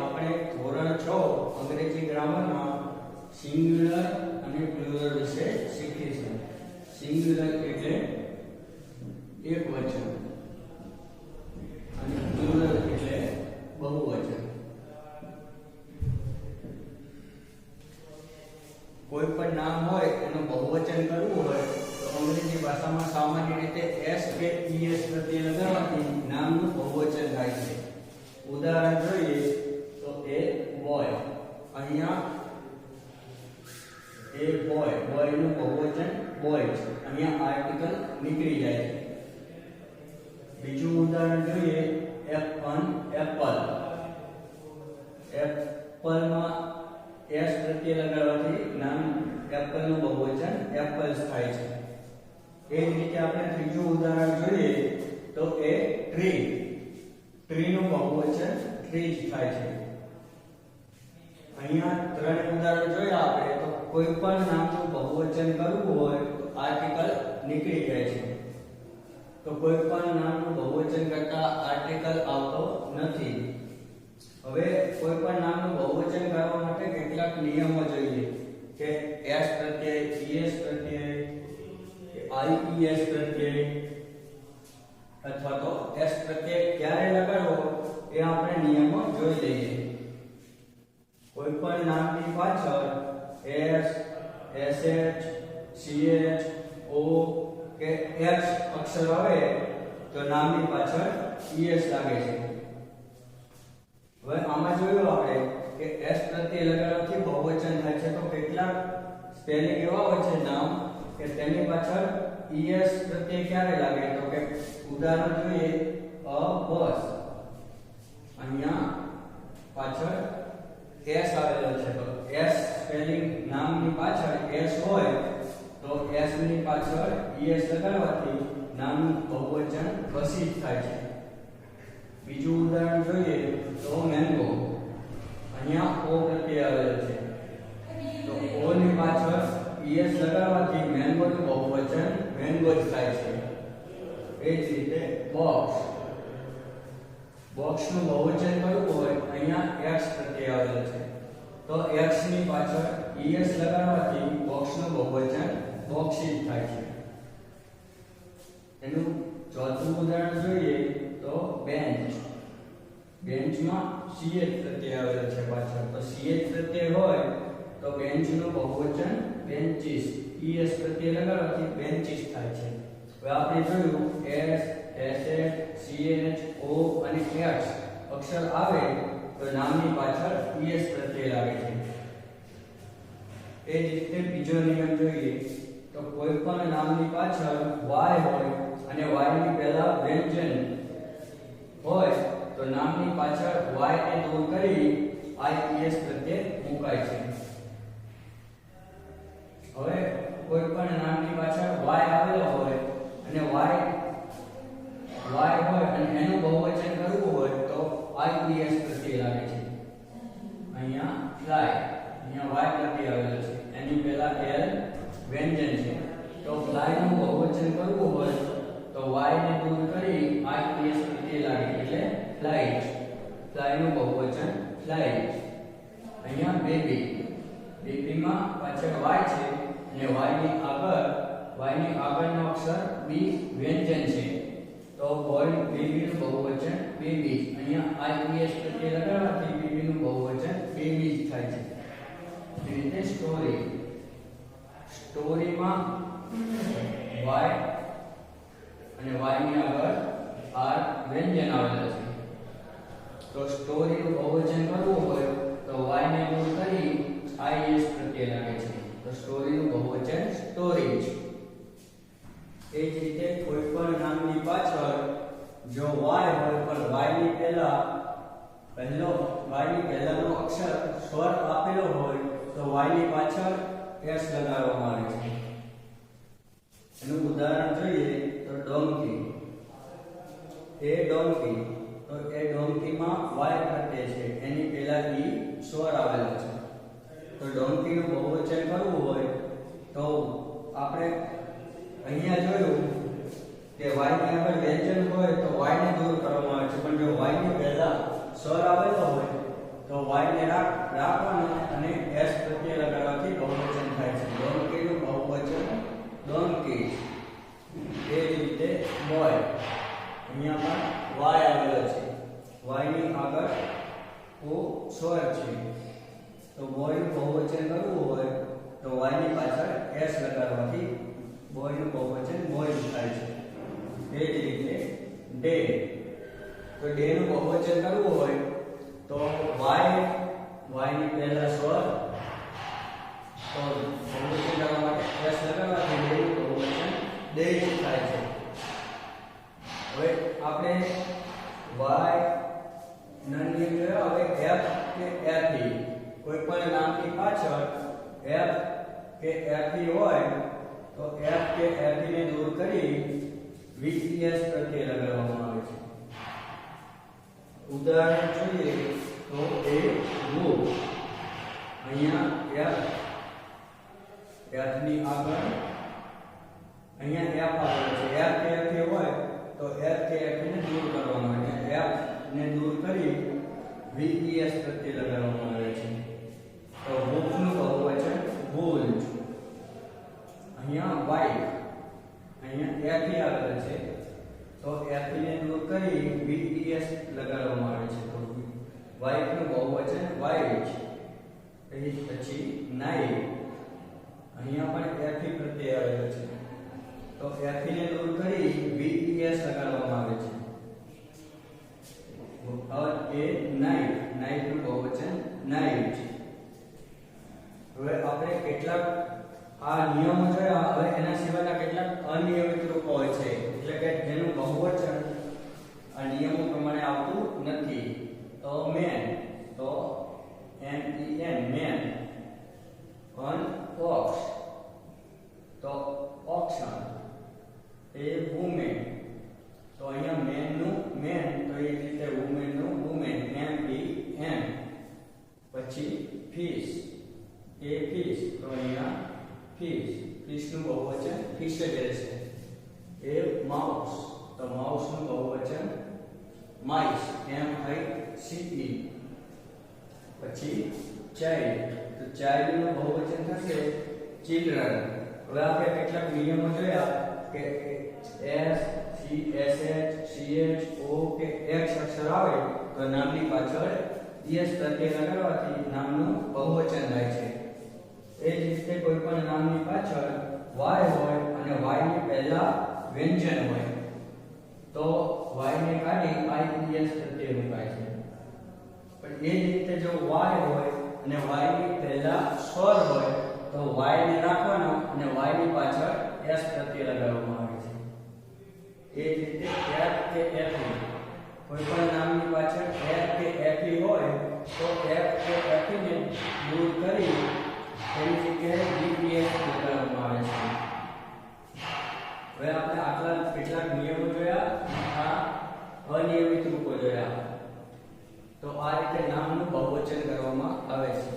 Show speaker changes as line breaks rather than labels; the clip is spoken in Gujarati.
આપણે ધોરણ 6 અંગ્રેજી ગ્રામરમાં સિંગ્યુલર અને પ્લુરલ વિશે શીખીશું. સિંગ્યુલર એટલે એકવચન અને પ્લુરલ એટલે બહુવચન. કોઈ પણ નામ હોય એનું બહુવચન કરવું હોય તો અંગ્રેજી ભાષામાં સામાન્ય રીતે s કે es પ્રત્યય લગાવવાથી નામનું બહુવચન થાય છે. ઉદાહરણ જોઈએ તો એ બોય, અહીંયા એ બોય, બોય નું બહુવચન બોય છે, અહીંયા આર્ટિકલ નીકળી જાય છે. બીજું ઉદાહરણ જોઈએ એપલ, એપલ, એપલ માં s પ્રત્યય લગાવવાથી નામ એપલ નું બહુવચન એપલ્સ થાય છે. એ જ રીતે આપણે ત્રીજું ઉદાહરણ જોઈએ તો એ ટ્રી, ટ્રી નું બહુવચન ટ્રીઝ થાય છે. અહીંયા ત્રણ ઉદાહરણ જોયા આપણે તો કોઈ પણ નામનું બહુવચન કરવું હોય તો આર્ટિકલ નીકળી જાય છે. તો કોઈ પણ નામનું બહુવચન કરતા આર્ટિકલ આવતો નથી. હવે કોઈ પણ નામનું બહુવચન કરવા માટે કેટલાક નિયમો જોઈએ કે s પ્રત્યય, es પ્રત્યય, ies પ્રત્યય અથવા તો s પ્રત્યય ક્યારે લગાડવો એ આપણે નિયમો જોઈ લઈએ. કોઈ પણ નામની પાછળ s, sh, ch, o કે x અક્ષર આવે તો નામની પાછળ es લાગે છે. હવે આમાં જોયું આપણે કે s પ્રત્યય લગાડવાથી બહુવચન થાય છે. તો કેટલાક સ્પેલિંગ એવા હોય છે નામ કે તેની પાછળ es પ્રત્યય ક્યારે લાગે તો કે ઉદાહરણ જોઈએ અ બસ, અહીંયા પાછળ s આવેલો છે તો s સ્પેલિંગ નામની પાછળ s હોય તો s ની પાછળ es લગાડવાથી નામનું બહુવચન વસિત થાય છે. બીજું ઉદાહરણ જોઈએ તો મેંગો, અહીંયા o પ્રત્યય આવેલો છે તો o ની પાછળ es લગાડવાથી મેંગો નું બહુવચન મેંગોઝ થાય છે. એ જ રીતે બોક્સ, બોક્સ નું બહુવચન કરવું હોય અહીંયા x પ્રત્યય આવેલો છે તો x ની પાછળ es લગાડવાથી બોક્સ નું બહુવચન બોક્સિસ થાય છે. એનું ચોથું ઉદાહરણ જોઈએ તો બેન્ચ, બેન્ચમાં ch પ્રત્યય આવેલો છે પાછળ તો ch પ્રત્યય હોય તો બેન્ચ નું બહુવચન બેન્ચીસ, es પ્રત્યય લગાડવાથી બેન્ચીસ થાય છે. હવે આપણે જોયું s, sh, ch, o અને x અક્ષર આવે તો નામની પાછળ es પ્રત્યય લાગે છે. એ જ રીતે બીજો નિયમ જોઈએ તો કોઈ પણ નામની પાછળ y હોય અને y ની પહેલા વ્યંજન હોય તો નામની પાછળ y ને દૂર કરી ies પ્રત્યય મુકાય છે. હવે કોઈ પણ નામની પાછળ y આવેલો હોય અને y હોય અને એનું બહુવચન કરવું હોય તો ies પ્રત્યય લાગે છે. અહીંયા fly, અહીંયા y પ્રત્યય આવેલો છે, એની પહેલા l વ્યંજન છે તો fly નું બહુવચન કરવું હોય તો y ને દૂર કરી ies પ્રત્યય લાગે એટલે flight, fly નું બહુવચન flight. અહીંયા બેબી, બેબી માં પાછળ y છે અને y ની આગળનો અક્ષર b વ્યંજન છે તો બોય, બેબી નું બહુવચન બેબીઝ, અહીંયા ies પ્રત્યય લગાડવાથી બેબી નું બહુવચન બેબીઝ થાય છે. એ રીતે સ્ટોરી, સ્ટોરીમાં y અને y ની આગળ r વ્યંજન આવેલા છે તો સ્ટોરી નું બહુવચન કરવું હોય તો y ને દૂર કરી is પ્રત્યય લાગે છે તો સ્ટોરી નું બહુવચન સ્ટોરીઝ. એ જ રીતે કોઈ પણ નામની પાછળ જો y હોય પણ y ની પહેલાનો અક્ષર સ્વર આપેલો હોય તો y ની પાછળ s લગાડવામાં આવે છે. એનું ઉદાહરણ જોઈએ તો ડોંકી, એ ડોંકી તો એ ડોંકીમાં y પ્રત્યય છે, એની પહેલા e સ્વર આવેલો છે તો ડોંકી નું બહુવચન કરવું હોય તો આપણે અહીંયા જોયું કે y ની આગળ વ્યંજન હોય તો y ને દૂર કરવામાં આવે છે પણ જો y ની પહેલા સ્વર આવેલો હોય તો તો y ને રાખવાનું અને s પ્રત્યય લગાડવાથી બહુવચન થાય છે. donkey નું બહુવચન donkeys. એ જ રીતે boy, અહીંયા પણ y આવેલો છે. y ની આગળ ઓ સ્વર છે. તો boy નું બહુવચન કરવું હોય તો y ની પાછળ s લગાડવાથી boy નું બહુવચન boys થાય છે. એ જ રીતે day, તો day નું બહુવચન કરવું હોય તો y ની પહેલા સ્વર, તો બહુવચન કરવા માટે s લગાડવાથી day નું બહુવચન days થાય છે. હવે આપણે y ના નિયમ જોયા. હવે f કે f કોઈ પણ નામની પાછળ f કે f હોય તો f કે f ને દૂર કરી vs પ્રત્યય લગાડવામાં આવે છે. ઉદાહરણ જોઈએ તો એ book, અહીંયા f ની આગળ અહીંયા f આવેલો છે. f કે f હોય તો f કે f ને દૂર કરવામાં આવે છે. f ને દૂર કરી vs પ્રત્યય લગાડવામાં આવે છે. તો book નું બહુવચન books. અહીંયા wife, અહીંયા f આવેલો છે તો f ને દૂર કરી vs લગાડવામાં આવે છે. તો wife નું બહુવચન wives. પછી knife, અહીંયા પણ f પ્રત્યય આવેલો છે તો f ને દૂર કરી vs લગાડવામાં આવે છે. હવે knife, knife નું બહુવચન knives. હવે આપણે કેટલાક આ નિયમો જોયા. હવે એના સિવાયના કેટલાક અનિયમિત રૂપો હોય છે, એટલે કે જેનું બહુવચન આ નિયમો પ્રમાણે આવતું નથી. તો man, તો men, man. ox, તો oxen. એ woman, તો અહીંયા man નું man, તો એ રીતે woman નું woman, men. પછી fish, એ fish, તો અહીંયા fish નું બહુવચન fish જ રહેશે. એ mouse, તો mouse નું બહુવચન mice, mice. પછી child, તો child નું બહુવચન થશે children. હવે આપણે કેટલાક નિયમો જોયા કે s, c, sh, ch, o કે x અક્ષર આવે તો નામની પાછળ es પ્રત્યય લગાડવાથી નામનું બહુવચન થાય છે. એ જ રીતે કોઈ પણ નામની પાછળ y હોય અને y ની પહેલા વ્યંજન હોય તો y ને કાઢી is પ્રત્યય મુકાય છે. પણ એ જ રીતે જો y હોય અને y ની પહેલા સ્વર હોય તો y ને રાખવાનો અને y ની પાછળ s પ્રત્યય લગાડવામાં આવે છે. એ જ રીતે f કે f, કોઈ પણ નામની પાછળ f કે f હોય તો f કે f ને દૂર કરી એની જગ્યાએ vs લગાડવામાં આવે છે. હવે આપણે આટલા કેટલાક નિયમો જોયા, આ અનિયમિત રૂપો જોયા. તો આ રીતે નામનું બહુવચન કરવામાં આવે છે.